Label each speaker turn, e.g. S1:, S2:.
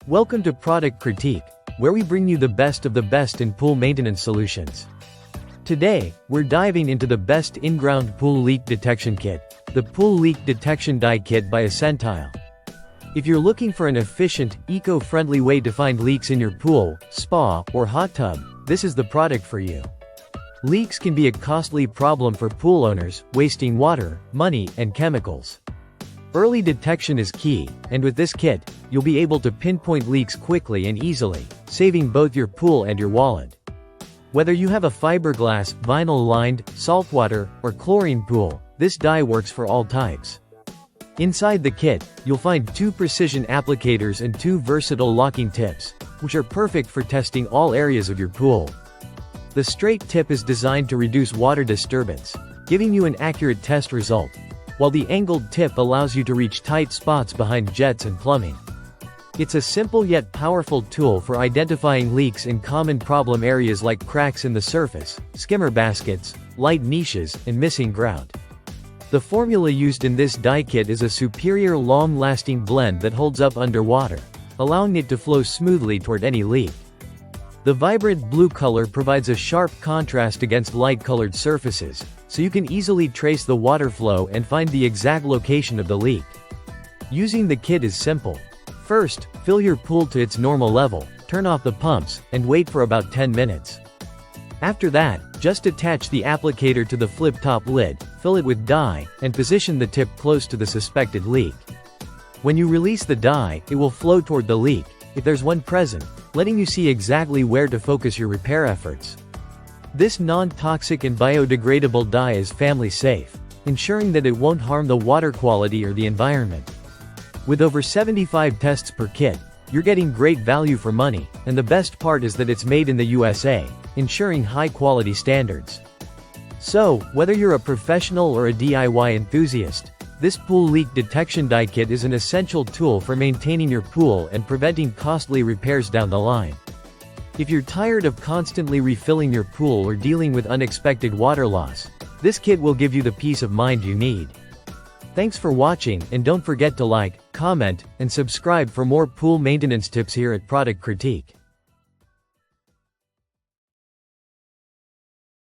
S1: Welcome to Product Critique, where we bring you the best of the best in pool maintenance solutions. Today, we're diving into the best Inground pool leak detection kit, the Pool Leak Detection Dye Kit by Escentile. If you're looking for an efficient, eco-friendly way to find leaks in your pool, spa, or hot tub, this is the product for you. Leaks can be a costly problem for pool owners, wasting water, money, and chemicals. Early detection is key, and with this kit, you'll be able to pinpoint leaks quickly and easily, saving both your pool and your wallet. Whether you have a fiberglass, vinyl-lined, saltwater, or chlorine pool, this dye works for all types. Inside the kit, you'll find 2 precision applicators and 2 versatile locking tips, which are perfect for testing all areas of your pool. The straight tip is designed to reduce water disturbance, giving you an accurate test result, while the angled tip allows you to reach tight spots behind jets and plumbing. It's a simple yet powerful tool for identifying leaks in common problem areas like cracks in the surface, skimmer baskets, light niches, and missing grout. The formula used in this dye kit is a superior long-lasting blend that holds up underwater, allowing it to flow smoothly toward any leak. The vibrant blue color provides a sharp contrast against light-colored surfaces, so you can easily trace the water flow and find the exact location of the leak. Using the kit is simple. First, fill your pool to its normal level, turn off the pumps, and wait for about 10 minutes. After that, just attach the applicator to the flip-top lid, fill it with dye, and position the tip close to the suspected leak. When you release the dye, it will flow toward the leak, if there's one present, letting you see exactly where to focus your repair efforts. This non-toxic and biodegradable dye is family safe, ensuring that it won't harm the water quality or the environment. With over 75 tests per kit, you're getting great value for money, and the best part is that it's made in the USA, ensuring high-quality standards. So, whether you're a professional or a DIY enthusiast, this pool leak detection dye kit is an essential tool for maintaining your pool and preventing costly repairs down the line. If you're tired of constantly refilling your pool or dealing with unexpected water loss, this kit will give you the peace of mind you need. Thanks for watching, and don't forget to like, comment, and subscribe for more pool maintenance tips here at Product Critique.